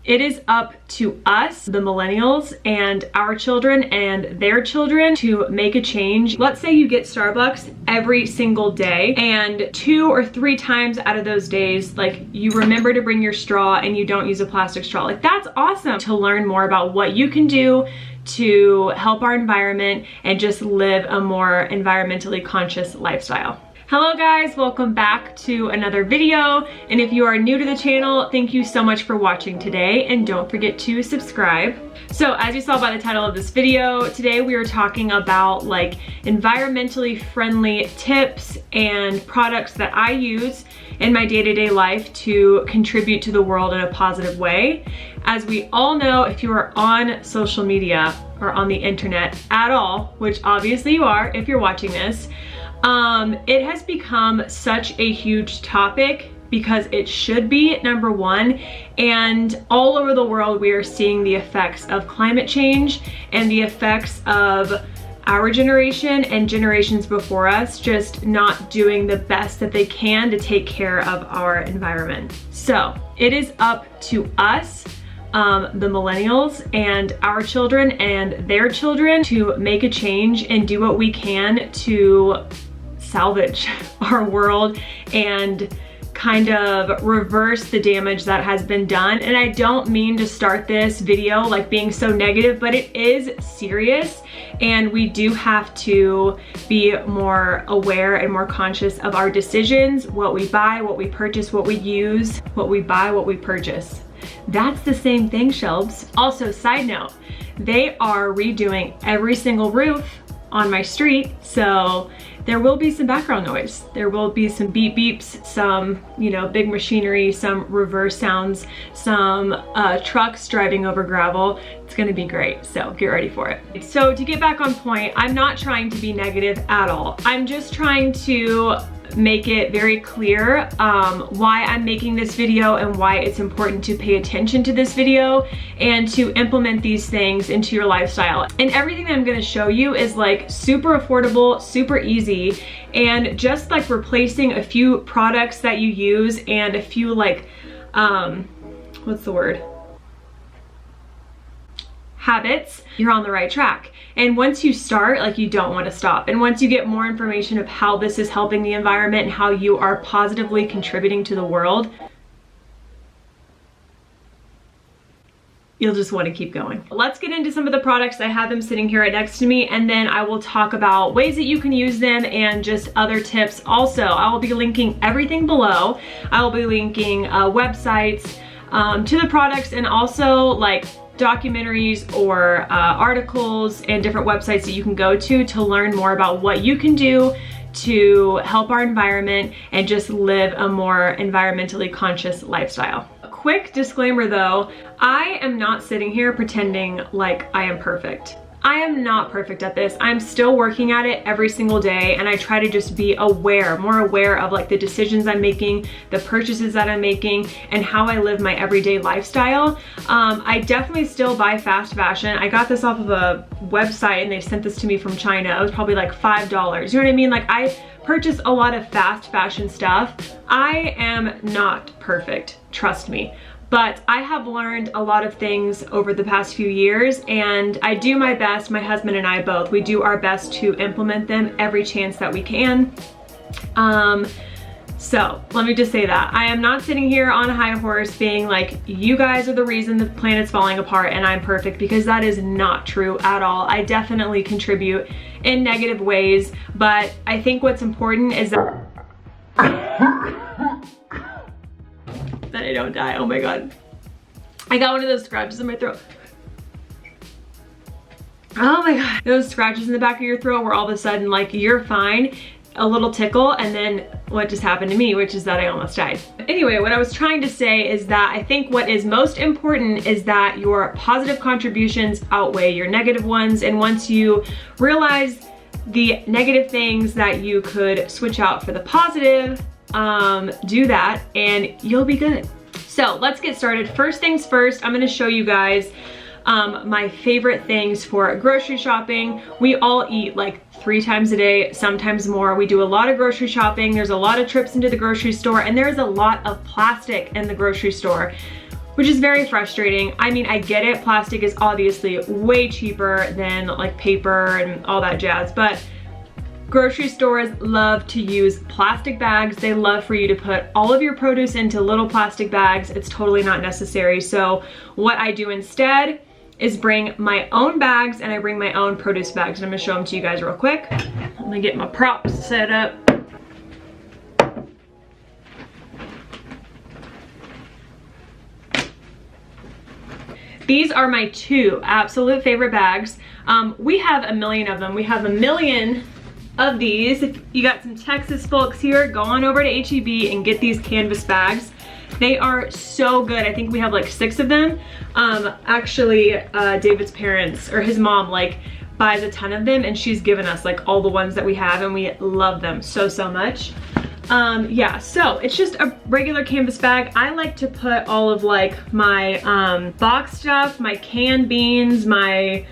It is up to us, the millennials, and our children and their children to make a change. Let's say you get Starbucks every single day, and 2 or 3 times out of those days, like, you remember to bring your straw and you don't use a plastic straw. Like, that's awesome to learn more about what you can do to help our environment and just live a more environmentally conscious lifestyle. Hello guys, welcome back to another video, and if you are new to the channel, thank you so much for watching today, and don't forget to subscribe. So as you saw by the title of this video, today we are talking about like environmentally friendly tips and products that I use in my day-to-day life to contribute to the world in a positive way. As we all know, if you are on social media or on the internet at all, which obviously you are if you're watching this, it has become such a huge topic because it should be, number one, and all over the world we are seeing the effects of climate change and the effects of our generation and generations before us just not doing the best that they can to take care of our environment. So it is up to us, the millennials, and our children and their children to make a change and do what we can to salvage our world and kind of reverse the damage that has been done. And I don't mean to start this video like being so negative, but it is serious, and we do have to be more aware and more conscious of our decisions, what we buy, what we purchase, what we use, what we buy, what we purchase. That's the same thing, Shelbs. Also, side note, they are redoing every single roof on my street, so there will be some background noise. There will be some beep beeps, some, you know, big machinery, some reverse sounds, some trucks driving over gravel. It's gonna be great, so get ready for it. So to get back on point, I'm not trying to be negative at all. I'm just trying to make it very clear why I'm making this video and why it's important to pay attention to this video and to implement these things into your lifestyle. And everything that I'm going to show you is like super affordable, super easy, and just like replacing a few products that you use and a few like, what's the word? Habits, you're on the right track. And once you start, like, you don't want to stop. And once you get more information of how this is helping the environment and how you are positively contributing to the world, you'll just want to keep going. Let's get into some of the products. I have them sitting here right next to me, and then I will talk about ways that you can use them and just other tips. Also, I will be linking everything below. I will be linking websites to the products, and also like documentaries or articles and different websites that you can go to learn more about what you can do to help our environment and just live a more environmentally conscious lifestyle. A quick disclaimer though, I am not sitting here pretending like I am perfect. I am not perfect at this. I'm still working at it every single day, and I try to just be aware, more aware of like the decisions I'm making, the purchases that I'm making, and how I live my everyday lifestyle. I definitely still buy fast fashion. I got this off of a website and they sent this to me from China. It was probably like $5. You know what I mean? Like, I purchase a lot of fast fashion stuff. I am not perfect, trust me. But I have learned a lot of things over the past few years, and I do my best, my husband and I both, we do our best to implement them every chance that we can. So let me just say that. I am not sitting here on a high horse being like, you guys are the reason the planet's falling apart and I'm perfect, because that is not true at all. I definitely contribute in negative ways, but I think what's important is that that I don't die. Oh my god. I got one of those scratches in my throat. Oh my god. Those scratches in the back of your throat where all of a sudden like you're fine, a little tickle, and then what just happened to me, which is that I almost died. Anyway, what I was trying to say is that I think what is most important is that your positive contributions outweigh your negative ones, and once you realize the negative things that you could switch out for the positive, do that and you'll be good. So let's get started. First things first, I'm gonna show you guys my favorite things for grocery shopping. We all eat like 3 times a day, sometimes more. We do a lot of grocery shopping. There's a lot of trips into the grocery store, and there's a lot of plastic in the grocery store. which is very frustrating. I mean, I get it, plastic is obviously way cheaper than like paper and all that jazz, but grocery stores love to use plastic bags. They love for you to put all of your produce into little plastic bags. It's totally not necessary. So what I do instead is bring my own bags, and I bring my own produce bags. And I'm gonna show them to you guys real quick. Let me get my props set up. These are my two absolute favorite bags. We have a million of them. We have a million of these. If you got some Texas folks here, go on over to HEB and get these canvas bags. They are so good. I think we have like 6 of them. Actually, David's parents, or his mom, like buys a ton of them, and she's given us like all the ones that we have, and we love them so much. Yeah, so it's just a regular canvas bag. I like to put all of like my box stuff, my canned beans, my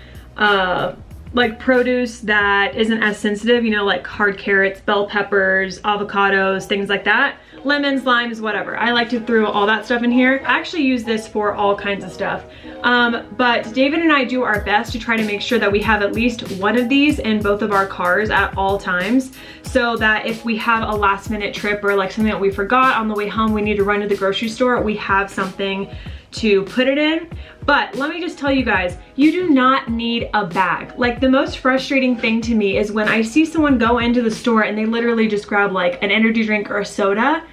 like produce that isn't as sensitive, you know, like hard carrots, bell peppers, avocados, things like that. Lemons, limes, whatever. I like to throw all that stuff in here. I actually use this for all kinds of stuff. But David and I do our best to try to make sure that we have at least one of these in both of our cars at all times, so that if we have a last minute trip or like something that we forgot on the way home, we need to run to the grocery store, we have something to put it in. But let me just tell you guys, you do not need a bag. Like, the most frustrating thing to me is when I see someone go into the store and they literally just grab like an energy drink or a soda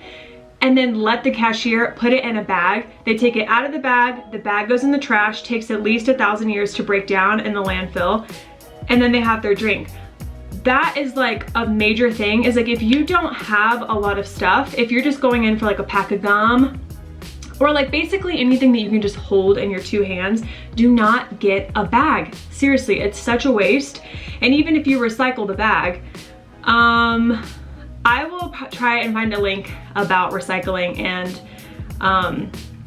and then let the cashier put it in a bag. They take it out of the bag goes in the trash, takes at least 1,000 years to break down in the landfill, and then they have their drink. That is like a major thing, is like if you don't have a lot of stuff, if you're just going in for like a pack of gum, or like basically anything that you can just hold in your 2 hands, do not get a bag. Seriously, it's such a waste. And even if you recycle the bag, I will try and find a link about recycling and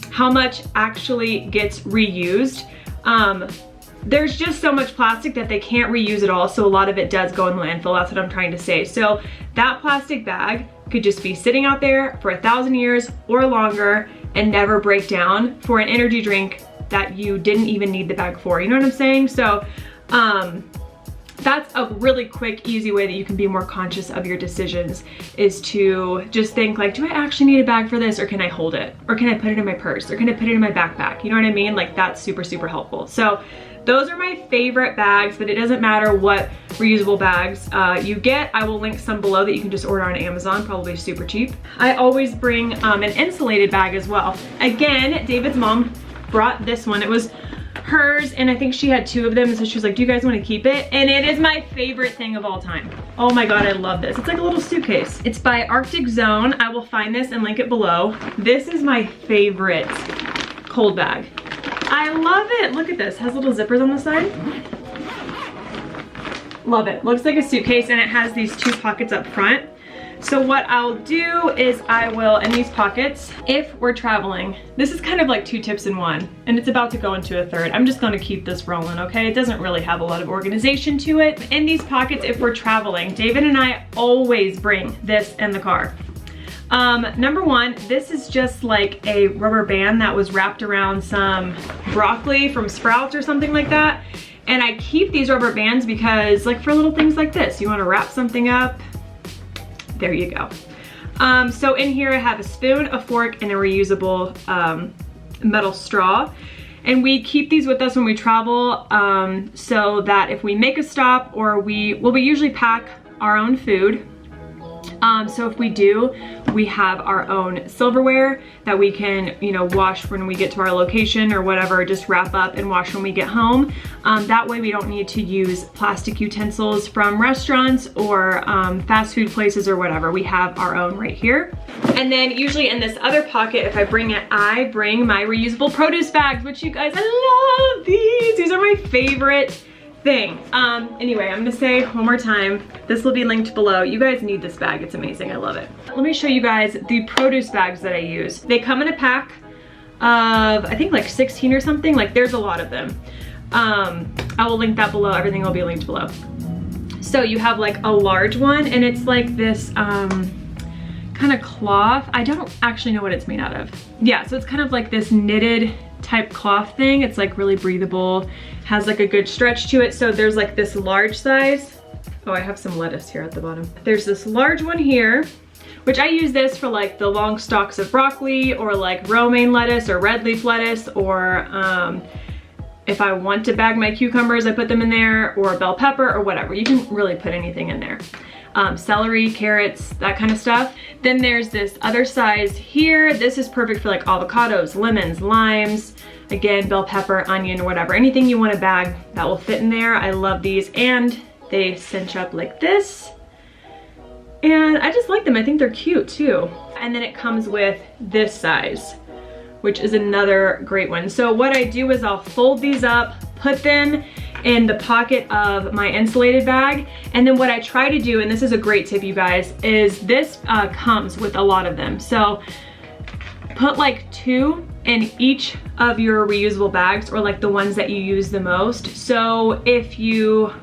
how much actually gets reused. There's just so much plastic that they can't reuse it all, so a lot of it does go in the landfill. That's what I'm trying to say. So that plastic bag could just be sitting out there for 1,000 years or longer and never break down for an energy drink that you didn't even need the bag for. You know what I'm saying? So that's a really quick, easy way that you can be more conscious of your decisions, is to just think like, do I actually need a bag for this, or can I hold it? Or can I put it in my purse? Or can I put it in my backpack? You know what I mean? Like, that's super helpful. So those are my favorite bags, but it doesn't matter what reusable bags you get. I will link some below that you can just order on Amazon, probably super cheap. I always bring an insulated bag as well. Again, David's mom brought this one. It was hers, and I think she had 2 of them, so she was like, do you guys want to keep it? And it is my favorite thing of all time. Oh my god, I love this. It's like a little suitcase. It's by Arctic Zone. I will find this and link it below. This is my favorite cold bag. I love it. Look at this. It has little zippers on the side. Love it. Looks like a suitcase, and it has these 2 pockets up front. So what I'll do is I will, in these pockets, if we're traveling, this is kind of like 2 tips in one, and it's about to go into a third. I'm just gonna keep this rolling, okay? It doesn't really have a lot of organization to it. In these pockets, if we're traveling, David and I always bring this in the car. Number 1, this is just like a rubber band that was wrapped around some broccoli from Sprouts or something like that. And I keep these rubber bands because, like, for little things like this, you wanna wrap something up, there you go. So in here I have a spoon, a fork, and a reusable metal straw. And we keep these with us when we travel, so that if we make a stop, or we usually pack our own food. So if we do, we have our own silverware that we can, you know, wash when we get to our location or whatever, just wrap up and wash when we get home. That way we don't need to use plastic utensils from restaurants or fast food places or whatever. We have our own right here. And then usually in this other pocket, if I bring it, I bring my reusable produce bags, which you guys, I love these. These are my favorite thing. Anyway, I'm gonna say one more time, this will be linked below. You guys need this bag, it's amazing, I love it. Let me show you guys the produce bags that I use. They come in a pack of, I think like 16 or something, like there's a lot of them. I will link that below, everything will be linked below. So you have like a large one, and it's like this kind of cloth. I don't actually know what it's made out of. yeah, so it's kind of like this knitted type cloth thing. It's like really breathable, has like a good stretch to it. So there's like this large size. Oh, I have some lettuce here at the bottom. There's this large one here, which I use this for like the long stalks of broccoli or like romaine lettuce or red leaf lettuce, or if I want to bag my cucumbers, I put them in there, or bell pepper or whatever. You can really put anything in there. Celery, carrots, that kind of stuff. Then there's this other size here. This is perfect for like avocados, lemons, limes, again, bell pepper, onion, whatever. Anything you want to bag that will fit in there. I love these, and they cinch up like this. And I just like them. I think they're cute too. And then it comes with this size, which is another great one. So what I do is I'll fold these up, put them in the pocket of my insulated bag. And then what I try to do, and this is a great tip, you guys, is this comes with a lot of them. So put like 2 in each of your reusable bags, or like the ones that you use the most. So if you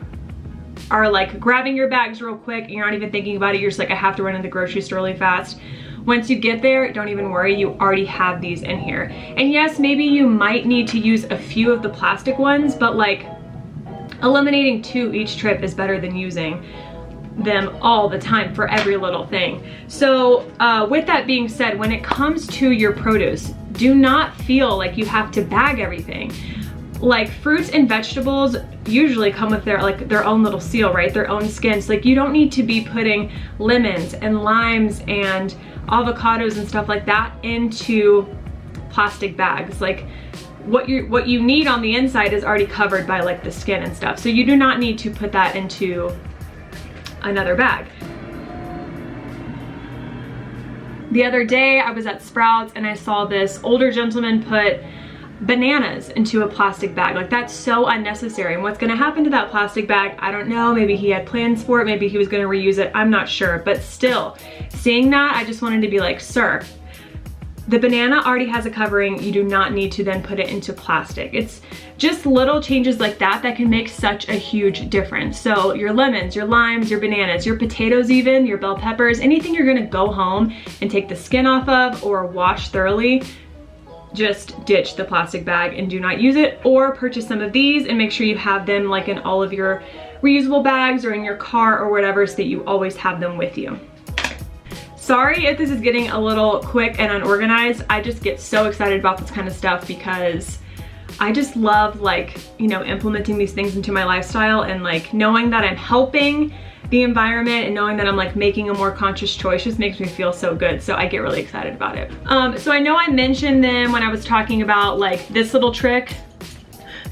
are like grabbing your bags real quick and you're not even thinking about it, you're just like, I have to run to the grocery store really fast. Once you get there, don't even worry, you already have these in here. And yes, maybe you might need to use a few of the plastic ones, but like eliminating 2 each trip is better than using them all the time for every little thing. So with that being said, when it comes to your produce, do not feel like you have to bag everything. Like fruits and vegetables usually come with their own little seal, right? Their own skins. Like you don't need to be putting lemons and limes and avocados and stuff like that into plastic bags. Like what you need on the inside is already covered by like the skin and stuff. So you do not need to put that into another bag. The other day I was at Sprouts and I saw this older gentleman put bananas into a plastic bag. Like that's so unnecessary. And what's gonna happen to that plastic bag, I don't know. Maybe he had plans for it, maybe he was gonna reuse it, I'm not sure. But still, seeing that, I just wanted to be like, sir, the banana already has a covering. You do not need to then put it into plastic. It's just little changes like that that can make such a huge difference. So your lemons, your limes, your bananas, your potatoes even, your bell peppers, anything you're gonna go home and take the skin off of or wash thoroughly, just ditch the plastic bag and do not use it, or purchase some of these and make sure you have them like in all of your reusable bags or in your car or whatever, so that you always have them with you. Sorry if this is getting a little quick and unorganized. I just get so excited about this kind of stuff because I just love like, you know, implementing these things into my lifestyle, and like knowing that I'm helping the environment and knowing that I'm like making a more conscious choice just makes me feel so good. So I get really excited about it. So I know I mentioned them when I was talking about like this little trick,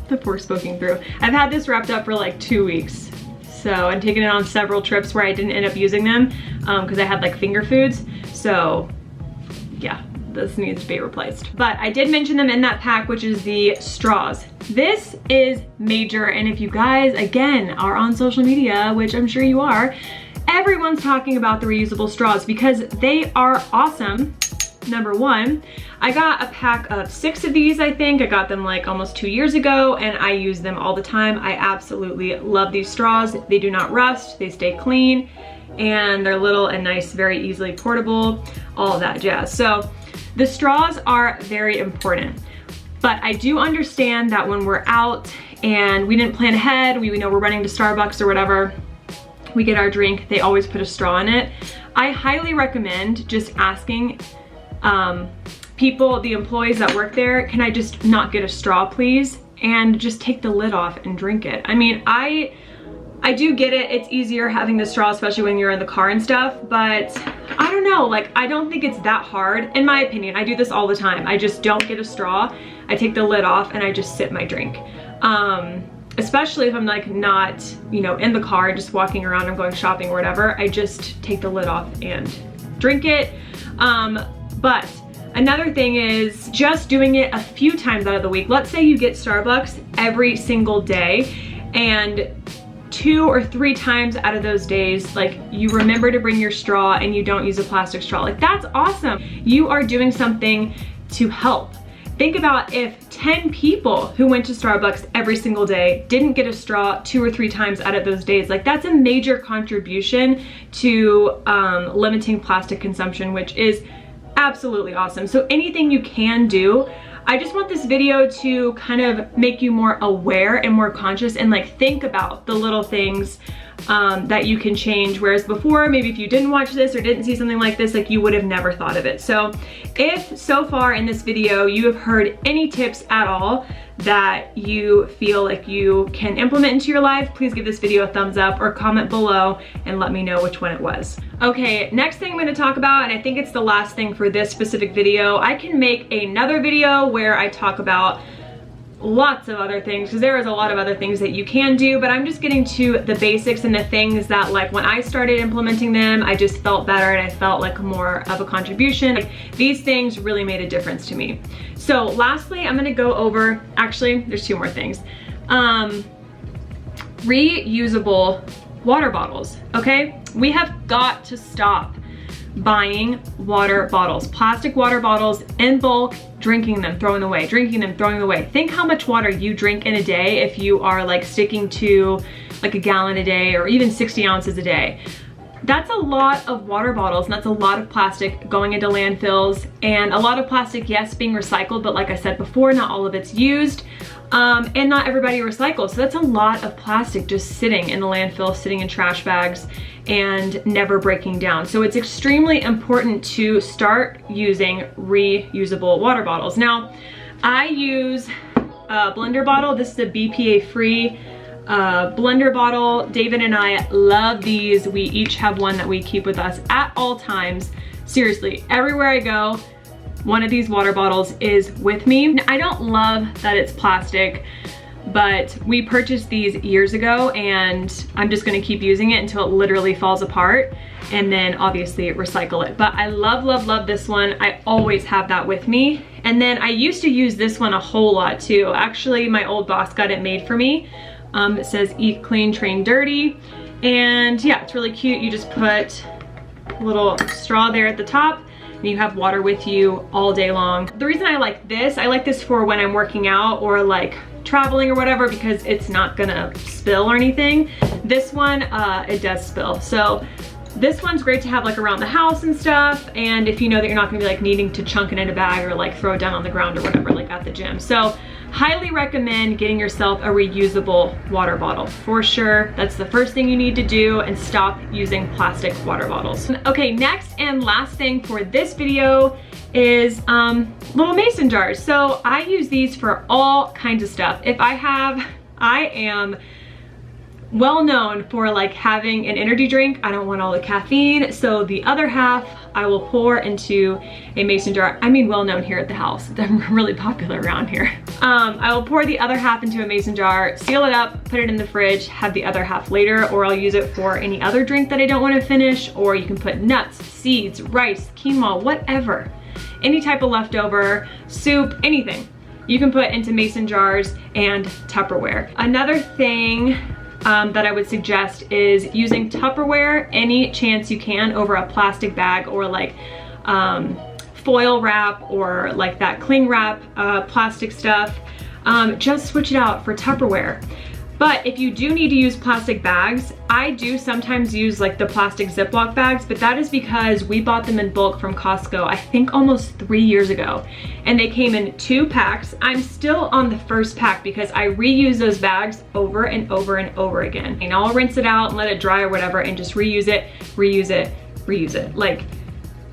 the fork's poking through. I've had this wrapped up for like 2 weeks. So I'm taking it on several trips where I didn't end up using them because I had like finger foods. So yeah, this needs to be replaced. But I did mention them in that pack, which is the straws. This is major, and if you guys, again, are on social media, which I'm sure you are, everyone's talking about the reusable straws because they are awesome. Number one, I got a pack of 6 of these, I think. I got them like almost 2 years ago, and I use them all the time. I absolutely love these straws. They do not rust, they stay clean, and they're little and nice, very easily portable, all of that jazz. So the straws are very important. But I do understand that when we're out and we didn't plan ahead, we know we're running to Starbucks or whatever, we get our drink, they always put a straw in it. I highly recommend just asking people, the employees that work there, can I just not get a straw please? And just take the lid off and drink it. I mean, I do get it, it's easier having the straw, especially when you're in the car and stuff, but I don't know, like I don't think it's that hard, in my opinion. I do this all the time. I just don't get a straw, I take the lid off and I just sip my drink. Especially if I'm like not, you know, in the car, just walking around, I'm going shopping or whatever, I just take the lid off and drink it. But another thing is just doing it a few times out of the week. Let's say you get Starbucks every single day, and 2 or 3 times out of those days, like you remember to bring your straw and you don't use a plastic straw. Like that's awesome. You are doing something to help. Think about if 10 people who went to Starbucks every single day didn't get a straw 2 or 3 times out of those days. Like that's a major contribution to limiting plastic consumption, which is absolutely awesome. So anything you can do, I just want this video to kind of make you more aware and more conscious and like think about the little things that you can change, whereas before, maybe if you didn't watch this or didn't see something like this, like you would have never thought of it. So if so far in this video you have heard any tips at all that you feel like you can implement into your life, please give this video a thumbs up or comment below and let me know which one it was. Okay, next thing I'm going to talk about, and I think it's the last thing for this specific video, I can make another video where I talk about lots of other things, because there is a lot of other things that you can do, but I'm just getting to the basics and the things that, like, when I started implementing them, I just felt better and I felt like more of a contribution. Like, these things really made a difference to me. So lastly, I'm gonna go over, actually, there's two more things. Reusable water bottles, okay? We have got to stop buying water bottles, plastic water bottles in bulk, drinking them, throwing away, drinking them, throwing away. Think how much water you drink in a day if you are like sticking to like a gallon a day or even 60 ounces a day. That's a lot of water bottles, and that's a lot of plastic going into landfills, and a lot of plastic, yes, being recycled, but like I said before, not all of it's used. And not everybody recycles. So that's a lot of plastic just sitting in the landfill, sitting in trash bags and never breaking down. So it's extremely important to start using reusable water bottles. Now, I use a blender bottle. This is a BPA-free blender bottle. David and I love these. We each have one that we keep with us at all times. Seriously, everywhere I go, one of these water bottles is with me. I don't love that it's plastic, but we purchased these years ago and I'm just gonna keep using it until it literally falls apart, and then obviously recycle it. But I love, love, love this one. I always have that with me. And then I used to use this one a whole lot too. Actually, my old boss got it made for me. It says eat clean, train dirty. And yeah, it's really cute. You just put a little straw there at the top, and you have water with you all day long. The reason I like this for when I'm working out or like traveling or whatever, because it's not gonna spill or anything. This one, it does spill. So this one's great to have like around the house and stuff, and if you know that you're not gonna be like needing to chunk it in a bag or like throw it down on the ground or whatever, like at the gym. So highly recommend getting yourself a reusable water bottle for sure. That's the first thing you need to do, and stop using plastic water bottles. Okay, next and last thing for this video is little mason jars. So I use these for all kinds of stuff. I am well known for like having an energy drink. I don't want all the caffeine, so the other half I will pour into a mason jar. I mean, well known here at the house. They're really popular around here. I will pour the other half into a mason jar, seal it up, put it in the fridge, have the other half later, or I'll use it for any other drink that I don't want to finish, or you can put nuts, seeds, rice, quinoa, whatever. Any type of leftover, soup, anything. You can put into mason jars and Tupperware. Another thing that I would suggest is using Tupperware any chance you can over a plastic bag, or like foil wrap, or like that cling wrap plastic stuff. Just switch it out for Tupperware. But if you do need to use plastic bags, I do sometimes use like the plastic Ziploc bags, but that is because we bought them in bulk from Costco, I think almost 3 years ago. And they came in 2 packs. I'm still on the first pack because I reuse those bags over and over and over again. And I'll rinse it out and let it dry or whatever and just reuse it, reuse it, reuse it. Like,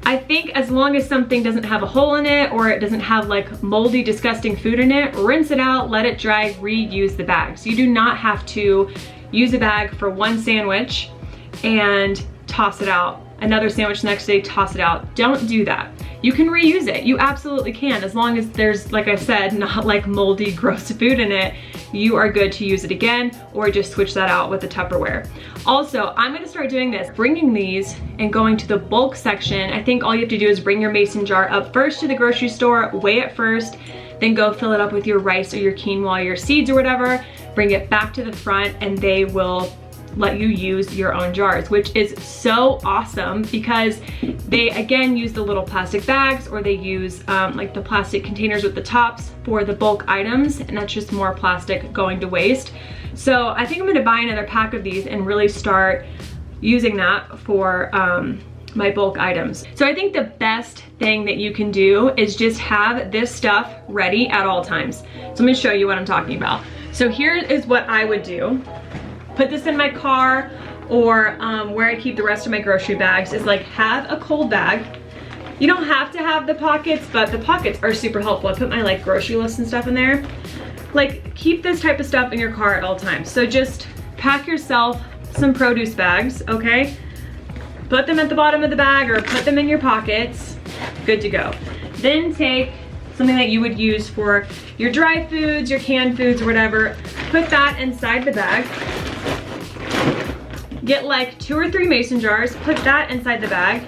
I think as long as something doesn't have a hole in it, or it doesn't have like moldy, disgusting food in it, rinse it out, let it dry, reuse the bag. So you do not have to use a bag for one sandwich and toss it out. Another sandwich the next day, toss it out. Don't do that. You can reuse it. You absolutely can, as long as there's, like I said, not like moldy, gross food in it. You are good to use it again, or just switch that out with the Tupperware. Also, I'm gonna start doing this, bringing these and going to the bulk section. I think all you have to do is bring your mason jar up first to the grocery store, weigh it first, then go fill it up with your rice or your quinoa, your seeds or whatever, bring it back to the front, and they will let you use your own jars, which is so awesome because they again use the little plastic bags, or they use like the plastic containers with the tops for the bulk items, and that's just more plastic going to waste. So I think I'm gonna buy another pack of these and really start using that for my bulk items. So I think the best thing that you can do is just have this stuff ready at all times. So I'm gonna show you what I'm talking about. So here is what I would do. Put this in my car, or where I keep the rest of my grocery bags, is like have a cold bag. You don't have to have the pockets, but the pockets are super helpful. I put my like grocery list and stuff in there. Like keep this type of stuff in your car at all times. So just pack yourself some produce bags, okay? Put them at the bottom of the bag or put them in your pockets. Good to go. Then take something that you would use for your dry foods, your canned foods, or whatever. Put that inside the bag. Get like 2 or 3 mason jars, put that inside the bag.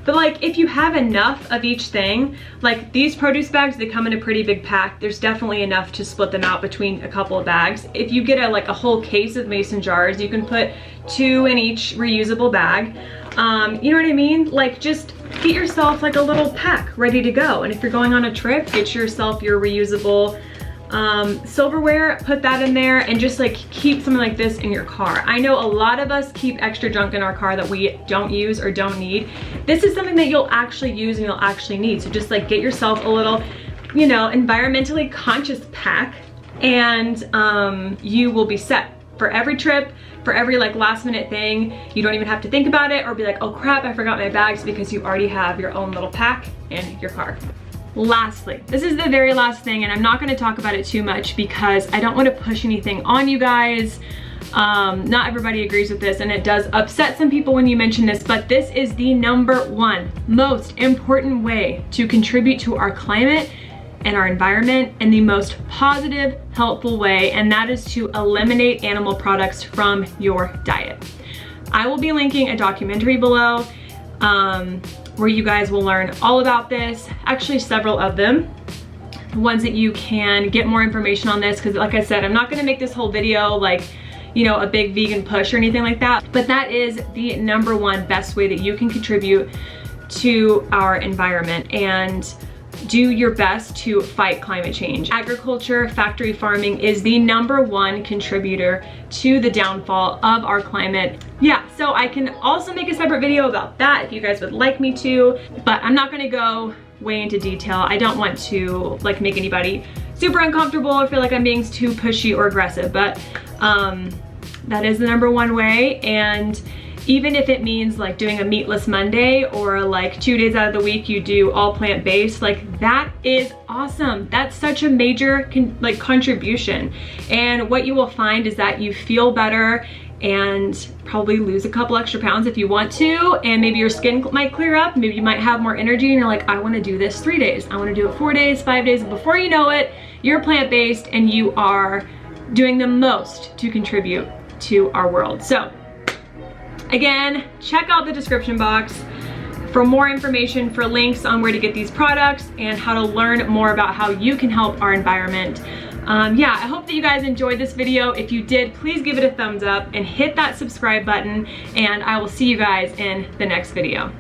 But like if you have enough of each thing, like these produce bags, they come in a pretty big pack. There's definitely enough to split them out between a couple of bags. If you get like a whole case of mason jars, you can put 2 in each reusable bag. You know what I mean? Like just get yourself like a little pack ready to go. And if you're going on a trip, get yourself your reusable silverware, put that in there, and just like keep something like this in your car. I know a lot of us keep extra junk in our car that we don't use or don't need. This is something that you'll actually use and you'll actually need. So just like get yourself a little, you know, environmentally conscious pack, and you will be set for every trip, for every like last minute thing. You don't even have to think about it or be like, oh crap, I forgot my bags, because you already have your own little pack in your car. Lastly, this is the very last thing, and I'm not going to talk about it too much because I don't want to push anything on you guys. Not everybody agrees with this, and it does upset some people when you mention this, but this is the #1 most important way to contribute to our climate and our environment in the most positive, helpful way, and that is to eliminate animal products from your diet. I will be linking a documentary below where you guys will learn all about this, actually several of them, ones that you can get more information on this, because like I said, I'm not gonna make this whole video like, you know, a big vegan push or anything like that, but that is the #1 best way that you can contribute to our environment and do your best to fight climate change. Agriculture, factory farming is the #1 contributor to the downfall of our climate. Yeah, so I can also make a separate video about that if you guys would like me to, but I'm not gonna go way into detail. I don't want to like make anybody super uncomfortable or feel like I'm being too pushy or aggressive, but that is the #1 way. And even if it means like doing a meatless Monday, or like 2 days out of the week you do all plant-based, like that is awesome. That's such a major contribution. And what you will find is that you feel better and probably lose a couple extra pounds if you want to, and maybe your skin might clear up, maybe you might have more energy, and you're like, I want to do this 3 days, I want to do it 4 days, 5 days, and before you know it, you're plant-based and you are doing the most to contribute to our world. So again, check out the description box for more information, for links on where to get these products and how to learn more about how you can help our environment. Yeah, I hope that you guys enjoyed this video. If you did, please give it a thumbs up and hit that subscribe button, and I will see you guys in the next video.